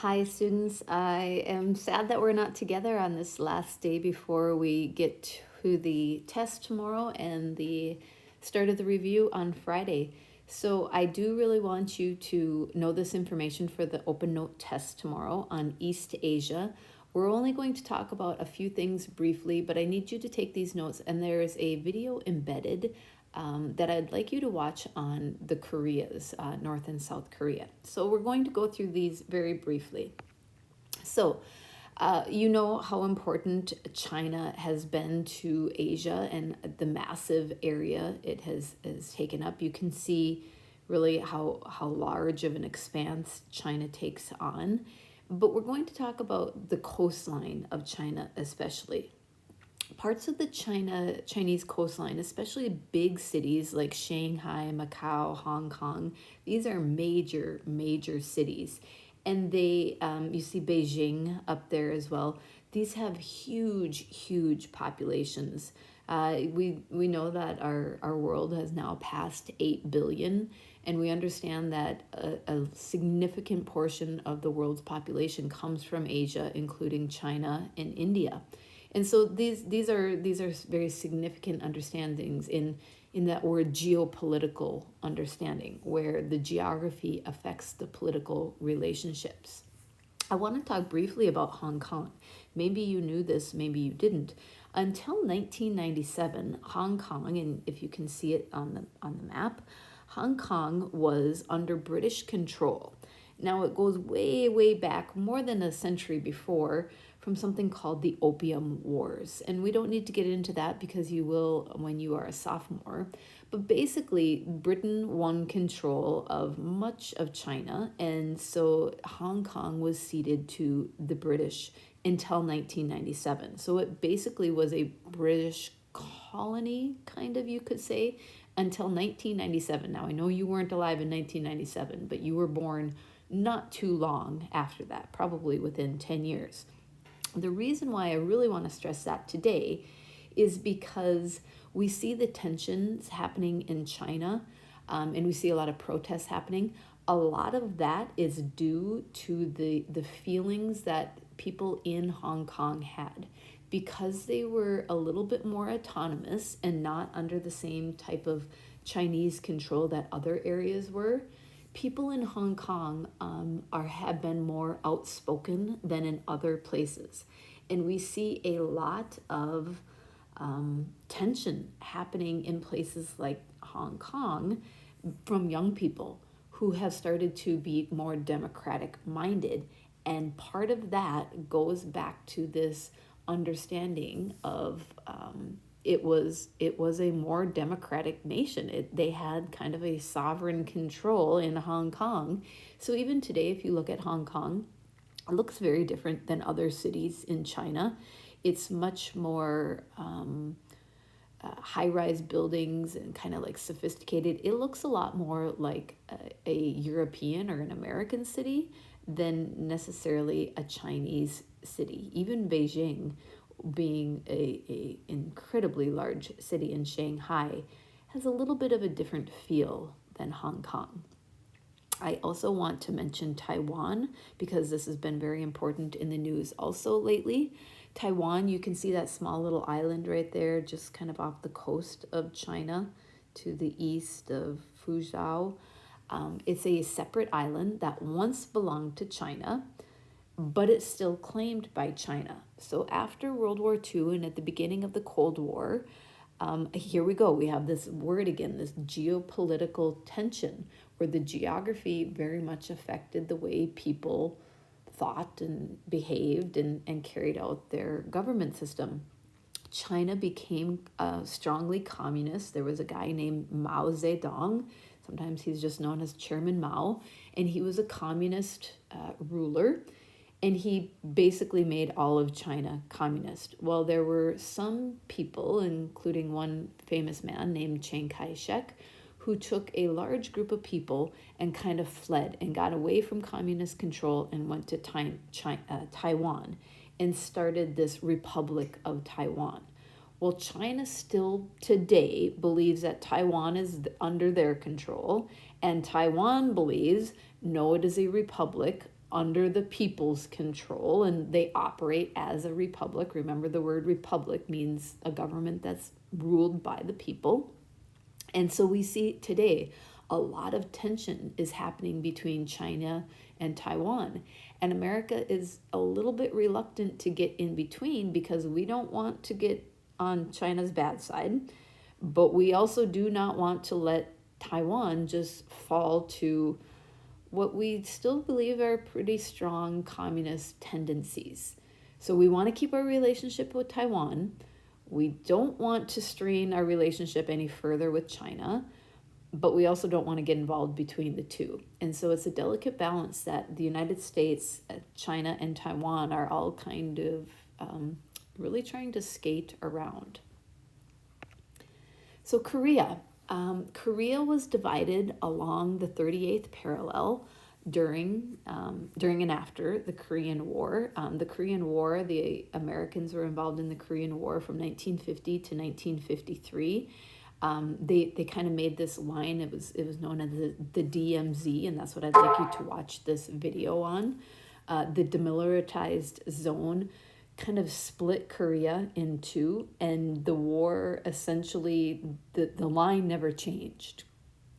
Hi, students. I am sad that we're not together on this last day before we get to the test tomorrow and the start of the review on Friday. So I do really want you to know this information for the open note test tomorrow on East Asia. We're only going to talk about a few things briefly, but I need you to take these notes, and there is a video embedded that I'd like you to watch on the Koreas, North and South Korea. So we're going to go through these very briefly. So, you know how important China has been to Asia and the massive area it has taken up. You can see really how large of an expanse China takes on. But we're going to talk about the coastline of China, especially parts of the Chinese coastline, especially big cities like Shanghai, Macau, Hong Kong. These are major cities, and they you see Beijing up there as well. These have huge populations. We know that our world has now passed 8 billion, and we understand that a significant portion of the world's population comes from Asia, including China and India. And so these are very significant understandings in that word geopolitical understanding, where the geography affects the political relationships. I want to talk briefly about Hong Kong. Maybe you knew this, maybe you didn't. Until 1997, Hong Kong, and if you can see it on the map, Hong Kong was under British control. Now it goes way back, more than a century before, from something called the Opium Wars. And we don't need to get into that because you will when you are a sophomore. But basically, Britain won control of much of China, and so Hong Kong was ceded to the British until 1997. So it basically was a British colony, kind of, you could say, until 1997. Now, I know you weren't alive in 1997, but you were born not too long after that, probably within 10 years. The reason why I really want to stress that today is because we see the tensions happening in China, and we see a lot of protests happening. A lot of that is due to the feelings that people in Hong Kong had, because they were a little bit more autonomous and not under the same type of Chinese control that other areas were. People in Hong Kong have been more outspoken than in other places, and we see a lot of tension happening in places like Hong Kong from young people who have started to be more democratic minded, and part of that goes back to this understanding of it was a more democratic nation. They had kind of a sovereign control in Hong Kong. So even today, if you look at Hong Kong, it looks very different than other cities in China. It's much more high-rise buildings and kind of like sophisticated. It looks a lot more like a European or an American city than necessarily a Chinese city. Even Beijing, being a incredibly large city in Shanghai, has a little bit of a different feel than Hong Kong. I also want to mention Taiwan because this has been very important in the news also lately. Taiwan, you can see that small little island right there, just kind of off the coast of China to the east of Fuzhou. It's a separate island that once belonged to China, but it's still claimed by China. So after World War II and at the beginning of the Cold War, here we go. We have this word again, this geopolitical tension, where the geography very much affected the way people thought and behaved and carried out their government system. China became strongly communist. There was a guy named Mao Zedong. Sometimes he's just known as Chairman Mao, and he was a communist ruler, and he basically made all of China communist. Well, there were some people, including one famous man named Chiang Kai-shek, who took a large group of people and kind of fled and got away from communist control and went to Taiwan and started this Republic of Taiwan. Well, China still today believes that Taiwan is under their control, and Taiwan believes, no, it is a republic under the people's control, and they operate as a republic. Remember, the word republic means a government that's ruled by the people. And so we see today a lot of tension is happening between China and Taiwan. And America is a little bit reluctant to get in between because we don't want to get on China's bad side, but we also do not want to let Taiwan just fall to what we still believe are pretty strong communist tendencies. So we want to keep our relationship with Taiwan. We don't want to strain our relationship any further with China, but we also don't want to get involved between the two. And so it's a delicate balance that the United States, China, and Taiwan are all kind of really trying to skate around. So Korea. Korea was divided along the 38th parallel during and after the Korean War. The Korean War, the Americans were involved in the Korean War from 1950 to 1953. They kind of made this line. It was known as the DMZ, and that's what I'd like you to watch this video on. The demilitarized zone kind of split Korea in two, and the war essentially, the line never changed.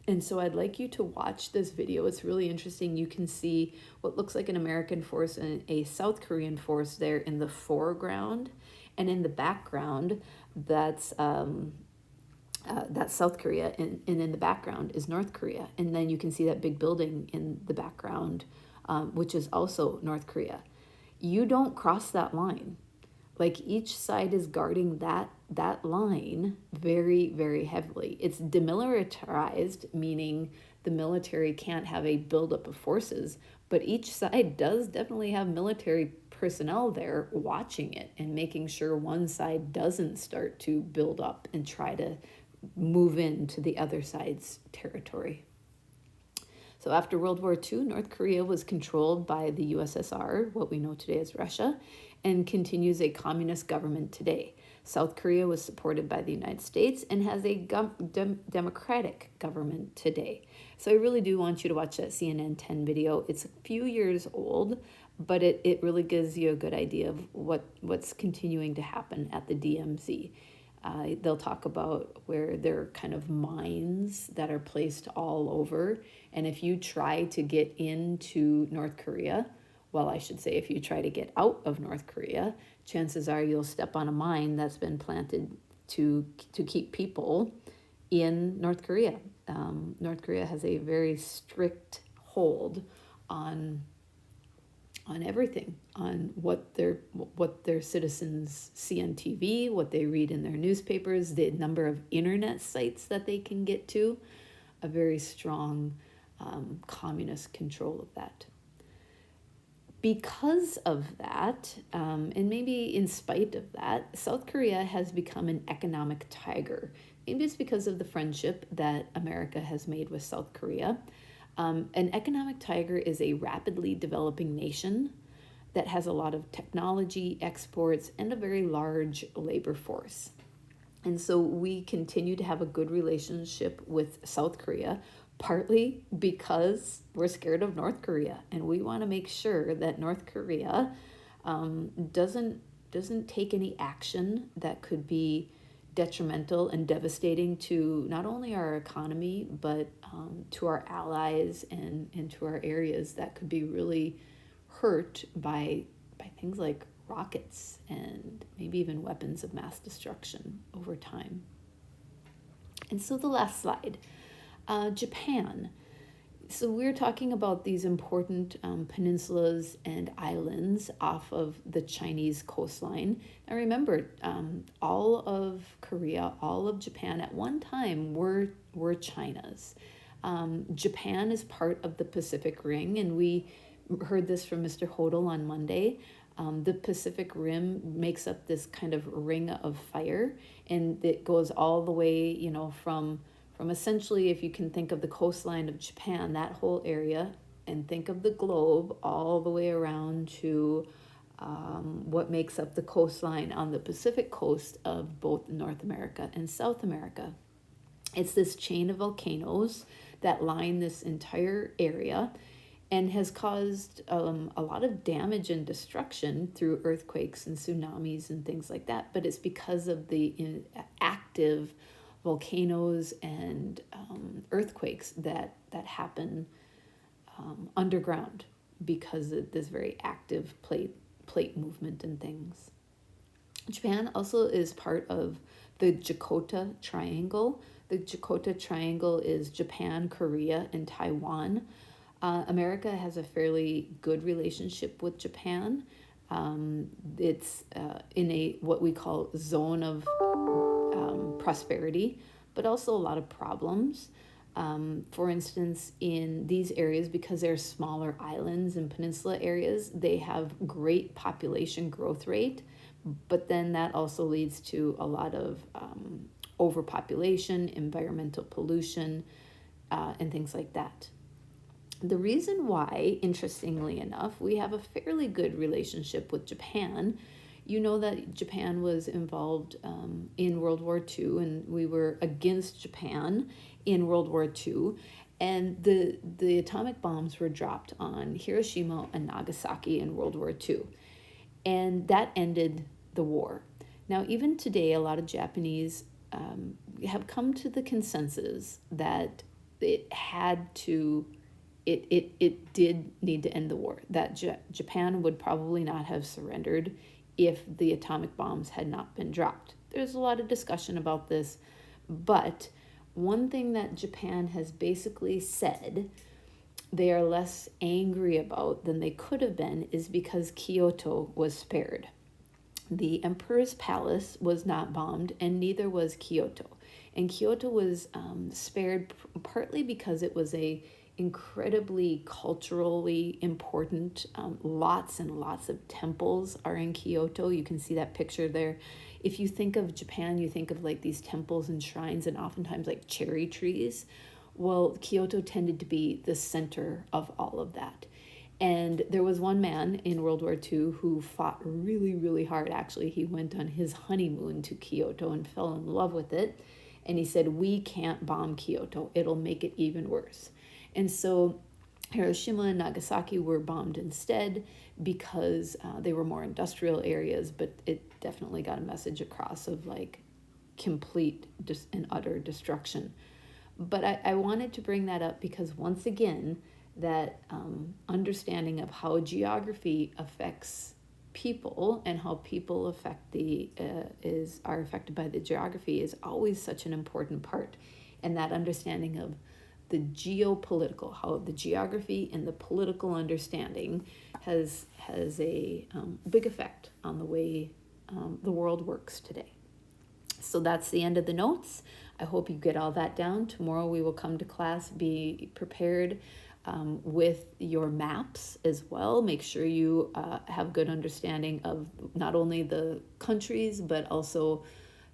And so I'd like you to watch this video. It's really interesting. You can see what looks like an American force and a South Korean force there in the foreground, and in the background, that's South Korea, and in the background is North Korea. And then you can see that big building in the background, which is also North Korea. You don't cross that line. Like, each side is guarding that line very, very heavily. It's demilitarized, meaning the military can't have a buildup of forces, but each side does definitely have military personnel there watching it and making sure one side doesn't start to build up and try to move into the other side's territory. So after World War II, North Korea was controlled by the USSR, what we know today as Russia, and continues a communist government today. South Korea was supported by the United States and has a democratic government today. So I really do want you to watch that CNN 10 video. It's a few years old, but it really gives you a good idea of what's continuing to happen at the DMZ. They'll talk about where there are kind of mines that are placed all over. And if you try to get into North Korea, well, I should say if you try to get out of North Korea, chances are you'll step on a mine that's been planted to keep people in North Korea. North Korea has a very strict hold on everything, on what their citizens see on TV, what they read in their newspapers, the number of internet sites that they can get to, a very strong communist control of that. Because of that, and maybe in spite of that, South Korea has become an economic tiger. Maybe it's because of the friendship that America has made with South Korea. An economic tiger is a rapidly developing nation that has a lot of technology, exports, and a very large labor force. And so we continue to have a good relationship with South Korea, partly because we're scared of North Korea, and we want to make sure that North Korea doesn't take any action that could be detrimental and devastating to not only our economy, but to our allies and to our areas that could be really hurt by things like rockets and maybe even weapons of mass destruction over time. And so the last slide, Japan. So we're talking about these important peninsulas and islands off of the Chinese coastline. Now remember, all of Korea, all of Japan at one time were China's. Japan is part of the Pacific Ring, and we heard this from Mr. Hodel on Monday. The Pacific Rim makes up this kind of ring of fire, and it goes all the way, from essentially, if you can think of the coastline of Japan, that whole area, and think of the globe all the way around to what makes up the coastline on the Pacific coast of both North America and South America. It's this chain of volcanoes that line this entire area, and has caused a lot of damage and destruction through earthquakes and tsunamis and things like that. But it's because of the active volcanoes and earthquakes that happen underground because of this very active plate movement and things. Japan also is part of the Dakota Triangle. The Dakota Triangle is Japan, Korea, and Taiwan. America has a fairly good relationship with Japan. It's in a what we call zone of prosperity, but also a lot of problems. For instance, in these areas, because they're smaller islands and peninsula areas, they have great population growth rate, but then that also leads to a lot of overpopulation, environmental pollution, and things like that. The reason why, interestingly enough, we have a fairly good relationship with Japan, you know that Japan was involved in World War II, and we were against Japan in World War II. And the atomic bombs were dropped on Hiroshima and Nagasaki in World War II. And that ended the war. Now, even today, a lot of Japanese have come to the consensus that it did need to end the war, that Japan would probably not have surrendered if the atomic bombs had not been dropped. There's a lot of discussion about this, but one thing that Japan has basically said they are less angry about than they could have been is because Kyoto was spared. The Emperor's Palace was not bombed, and neither was Kyoto. And Kyoto was spared partly because it was a incredibly culturally important. Lots and lots of temples are in Kyoto. You can see that picture there. If you think of Japan, you think of like these temples and shrines and oftentimes like cherry trees. Well, Kyoto tended to be the center of all of that. And there was one man in World War II who fought really, really hard. Actually, he went on his honeymoon to Kyoto and fell in love with it. And he said, "We can't bomb Kyoto. It'll make it even worse." And so Hiroshima and Nagasaki were bombed instead because they were more industrial areas, but it definitely got a message across of like complete and utter destruction. But I wanted to bring that up because once again, that understanding of how geography affects people and how people are affected by the geography is always such an important part. And that understanding of the geopolitical, how the geography and the political understanding has a big effect on the way the world works today. So that's the end of the notes. I hope you get all that down. Tomorrow we will come to class, be prepared with your maps as well. Make sure you have good understanding of not only the countries, but also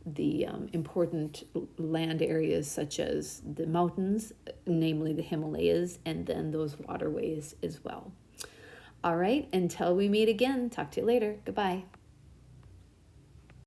the important land areas such as the mountains, namely the Himalayas, and then those waterways as well. All right, until we meet again, talk to you later. Goodbye.